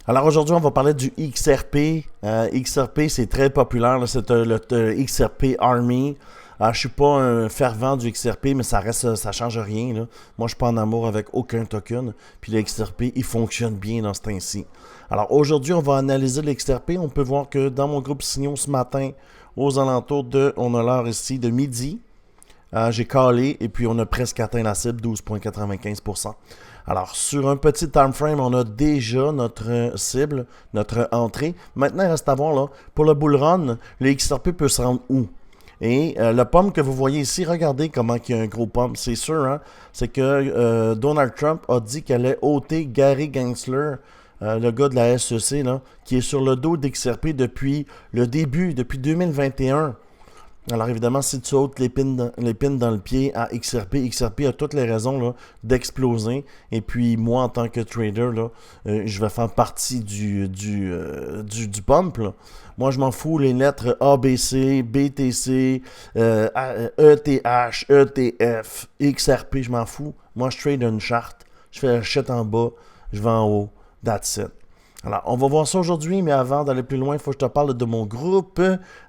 Alors aujourd'hui, on va parler du XRP. XRP, c'est très populaire, là. C'est le XRP Army. Je suis pas un fervent du XRP, mais ça change rien, là. Moi, je suis pas en amour avec aucun token. Puis le XRP, il fonctionne bien dans ce temps-ci. Alors aujourd'hui, on va analyser le XRP. On peut voir que dans mon groupe Signaux ce matin, aux alentours de, on a l'heure ici, de midi, j'ai callé et puis on a presque atteint la cible, 12,95%. Alors, sur un petit time frame, on a déjà notre cible, notre entrée. Maintenant, il reste à voir, là, pour le bull run, le XRP peut se rendre où? Et le pomme que vous voyez ici, regardez comment il y a un gros pomme. C'est sûr, hein? C'est que Donald Trump a dit qu'elle allait ôter Gary Gensler, le gars de la SEC, là, qui est sur le dos d'XRP depuis le début, depuis 2021. Alors évidemment, si tu ôtes l'épine dans le pied à XRP, XRP a toutes les raisons là, d'exploser. Et puis moi, en tant que trader, là, je vais faire partie du pump. Là. Moi, je m'en fous les lettres ABC, BTC, ETH, ETF, XRP, je m'en fous. Moi, je trade une charte. Je fais la chute en bas, je vais en haut. That's it. Alors, on va voir ça aujourd'hui, mais avant d'aller plus loin, il faut que je te parle de mon groupe.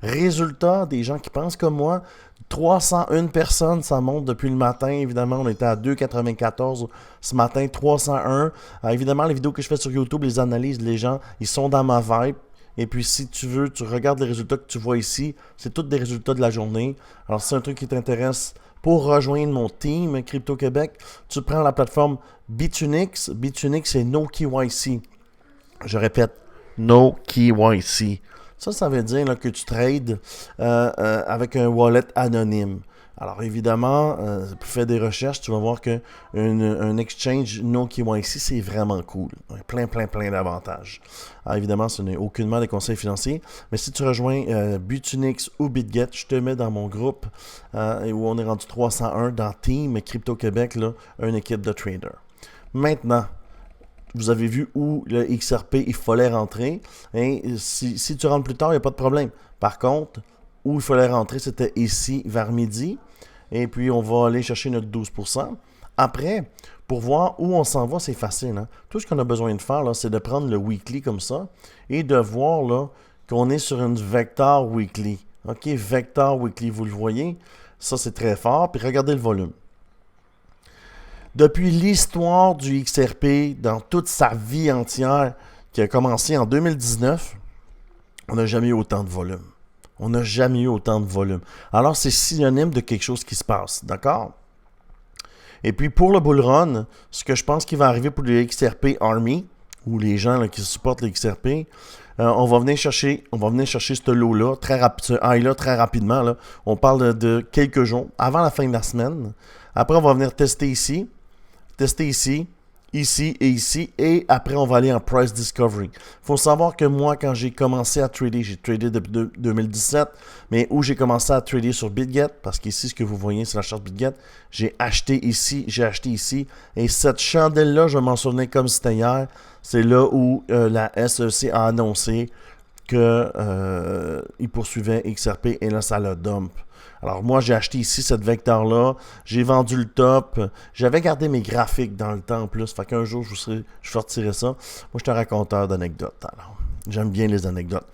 Résultat, des gens qui pensent comme moi. 301 personnes, ça monte depuis le matin. Évidemment, on était à 2,94 ce matin, 301. Évidemment, les vidéos que je fais sur YouTube, les analyses, les gens, ils sont dans ma vibe. Et puis, si tu veux, tu regardes les résultats que tu vois ici. C'est tous des résultats de la journée. Alors, si c'est un truc qui t'intéresse, pour rejoindre mon team Crypto Québec, tu prends la plateforme Bitunix. Bitunix, c'est No KYC. Je répète, no KYC. Ça veut dire là, que tu trades avec un wallet anonyme. Alors évidemment, pour faire des recherches, tu vas voir qu'un exchange no KYC, c'est vraiment cool. Plein d'avantages. Alors, évidemment, ce n'est aucunement des conseils financiers. Mais si tu rejoins Bitunix ou BitGet, je te mets dans mon groupe où on est rendu 301 dans Team Crypto Québec, là, une équipe de traders. Maintenant, vous avez vu où le XRP, il fallait rentrer. Et si tu rentres plus tard, il n'y a pas de problème. Par contre, où il fallait rentrer, c'était ici, vers midi. Et puis, on va aller chercher notre 12%. Après, pour voir où on s'en va, c'est facile. Hein? Tout ce qu'on a besoin de faire, là, c'est de prendre le weekly comme ça et de voir là, qu'on est sur une Vector Weekly. OK, Vector Weekly, vous le voyez. Ça, c'est très fort. Puis, regardez le volume. Depuis l'histoire du XRP, dans toute sa vie entière, qui a commencé en 2019, on n'a jamais eu autant de volume. On n'a jamais eu autant de volume. Alors, c'est synonyme de quelque chose qui se passe, d'accord? Et puis, pour le bull run, ce que je pense qui va arriver pour le XRP Army, ou les gens là, qui supportent le XRP, on va venir chercher ce lot-là, très rapidement. Là. On parle de quelques jours, avant la fin de la semaine. Après, on va venir tester ici, ici et ici, et après on va aller en price discovery. Il faut savoir que moi, quand j'ai commencé à trader, j'ai tradé depuis 2017, mais où j'ai commencé à trader sur BitGet, parce qu'ici, ce que vous voyez, c'est la charte BitGet, j'ai acheté ici, et cette chandelle-là, je m'en souvenais comme c'était hier, c'est là où la SEC a annoncé qu'il poursuivait XRP, et là, ça le dump. Alors moi, j'ai acheté ici cette vecteur-là, j'ai vendu le top, j'avais gardé mes graphiques dans le temps en plus, fait qu'un jour, je sortirai ça. Moi, je suis un raconteur d'anecdotes, alors j'aime bien les anecdotes.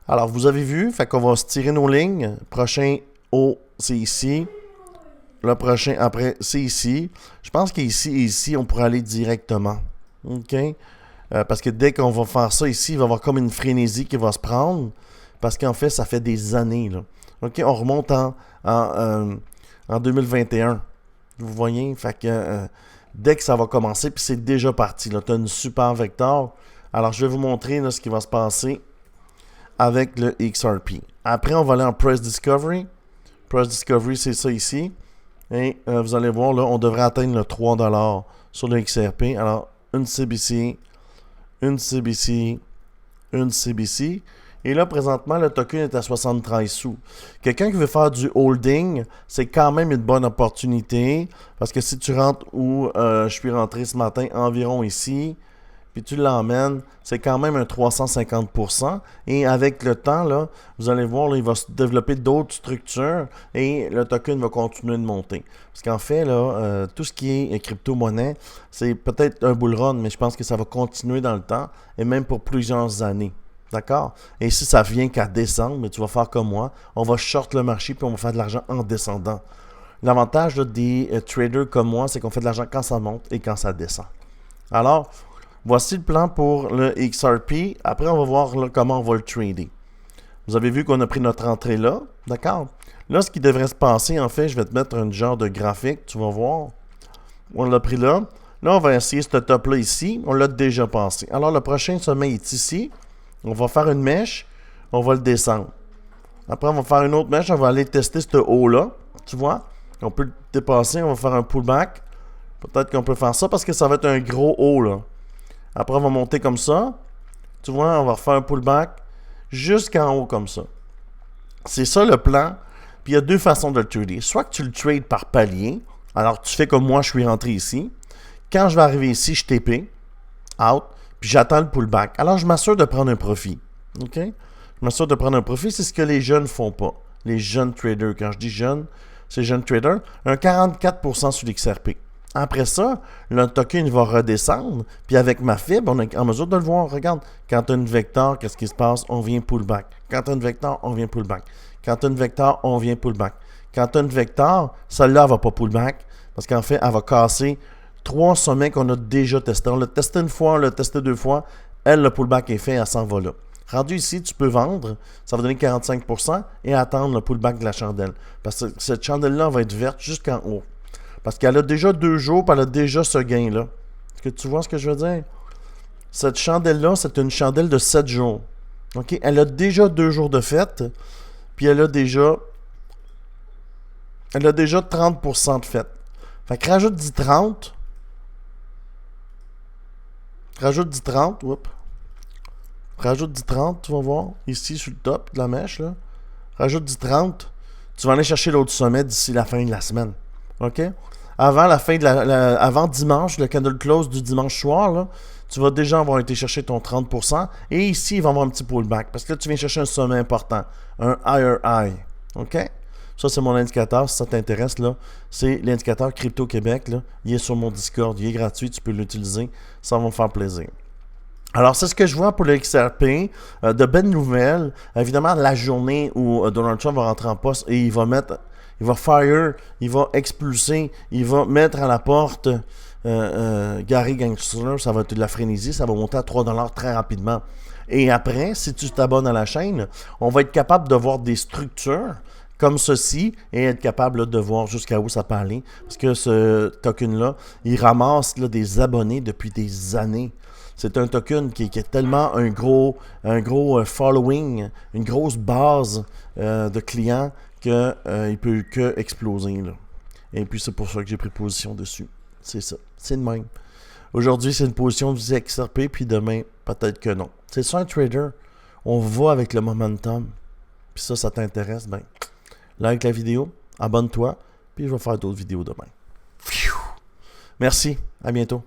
Alors, vous avez vu, fait qu'on va se tirer nos lignes. Prochain haut, c'est ici. Le prochain, après, c'est ici. Je pense qu'ici et ici, on pourrait aller directement. OK? Parce que dès qu'on va faire ça ici, il va y avoir comme une frénésie qui va se prendre, parce qu'en fait, ça fait des années, là. OK, on remonte en 2021. Vous voyez? Fait que dès que ça va commencer, puis c'est déjà parti. Tu as une super vecteur. Alors, je vais vous montrer là, ce qui va se passer avec le XRP. Après, on va aller en Price Discovery. Price Discovery, c'est ça ici. Et vous allez voir, là, on devrait atteindre le 3$ sur le XRP. Alors, une CBC, une CBC, une CBC. Et là, présentement, le token est à 73 sous. Quelqu'un qui veut faire du holding, c'est quand même une bonne opportunité. Parce que si tu rentres où je suis rentré ce matin, environ ici, puis tu l'emmènes, c'est quand même un 350%. Et avec le temps, là, vous allez voir, là, il va se développer d'autres structures et le token va continuer de monter. Parce qu'en fait, là, tout ce qui est crypto-monnaie, c'est peut-être un bull run, mais je pense que ça va continuer dans le temps et même pour plusieurs années. D'accord? Et si ça vient qu'à descendre, mais tu vas faire comme moi, on va short le marché puis on va faire de l'argent en descendant. L'avantage là, des traders comme moi, c'est qu'on fait de l'argent quand ça monte et quand ça descend. Alors, voici le plan pour le XRP. Après, on va voir là, comment on va le trader. Vous avez vu qu'on a pris notre entrée là, d'accord? Là, ce qui devrait se passer, en fait, je vais te mettre un genre de graphique, tu vas voir. On l'a pris là. Là, on va essayer ce top-là ici. On l'a déjà passé. Alors, le prochain sommet est ici. On va faire une mèche. On va le descendre. Après, on va faire une autre mèche. On va aller tester ce haut-là. Tu vois? On peut le dépasser. On va faire un pullback. Peut-être qu'on peut faire ça parce que ça va être un gros haut, là. Après, on va monter comme ça. Tu vois, on va refaire un pullback jusqu'en haut comme ça. C'est ça le plan. Puis il y a deux façons de le trader. Soit que tu le trades par palier. Alors, tu fais comme moi, je suis rentré ici. Quand je vais arriver ici, je TP, out, puis j'attends le pullback. Alors, je m'assure de prendre un profit. OK? Je m'assure de prendre un profit. C'est ce que les jeunes ne font pas. Les jeunes traders. Quand je dis jeunes, c'est jeunes traders. Un 44% sur l'XRP. Après ça, le token va redescendre. Puis avec ma fibre, on est en mesure de le voir. Regarde, quand tu as une vecteur, qu'est-ce qui se passe? On vient pullback. Quand tu as une vecteur, on vient pullback. Quand tu as une vecteur, on vient pullback. Quand tu as une vecteur, celle-là, elle ne va pas pullback. Parce qu'en fait, elle va casser 3 sommets qu'on a déjà testés. On l'a testé une fois, on l'a testé 2 fois. Elle, le pullback est fait, elle s'en va là. Rendu ici, tu peux vendre. Ça va donner 45% et attendre le pullback de la chandelle. Parce que cette chandelle-là va être verte jusqu'en haut. Parce qu'elle a déjà 2 jours, puis elle a déjà ce gain-là. Est-ce que tu vois ce que je veux dire? Cette chandelle-là, c'est une chandelle de 7 jours. OK? Elle a déjà 2 jours de fête, puis elle a déjà 30% de fête. Fait que rajoute 10-30. Rajoute 10-30. Oups. Rajoute 10-30, tu vas voir. Ici, sur le top de la mèche, là. Rajoute 10-30. Tu vas aller chercher l'autre sommet d'ici la fin de la semaine. OK? Avant la fin de avant dimanche, le candle close du dimanche soir, là, tu vas déjà avoir été chercher ton 30%. Et ici, il va y avoir un petit pullback. Parce que là, tu viens chercher un sommet important. Un higher high. OK? Ça, c'est mon indicateur. Si ça t'intéresse, là, c'est l'indicateur Crypto Québec. Là. Il est sur mon Discord. Il est gratuit. Tu peux l'utiliser. Ça va me faire plaisir. Alors, c'est ce que je vois pour le XRP. De belles nouvelles. Évidemment, la journée où Donald Trump va rentrer en poste et il va fire, il va expulser, il va mettre à la porte Gary Gensler, ça va être de la frénésie, ça va monter à 3$ très rapidement. Et après, si tu t'abonnes à la chaîne, on va être capable de voir des structures comme ceci et être capable là, de voir jusqu'à où ça peut aller. Parce que ce token-là, il ramasse là, des abonnés depuis des années. C'est un token qui est tellement un gros following, une grosse base de clients qu'il ne peut que exploser. Là. Et puis, c'est pour ça que j'ai pris position dessus. C'est ça. C'est de même. Aujourd'hui, c'est une position du XRP, puis demain, peut-être que non. C'est ça un trader. On va avec le momentum. Puis ça t'intéresse, ben, like la vidéo, abonne-toi, puis je vais faire d'autres vidéos demain. Merci. À bientôt.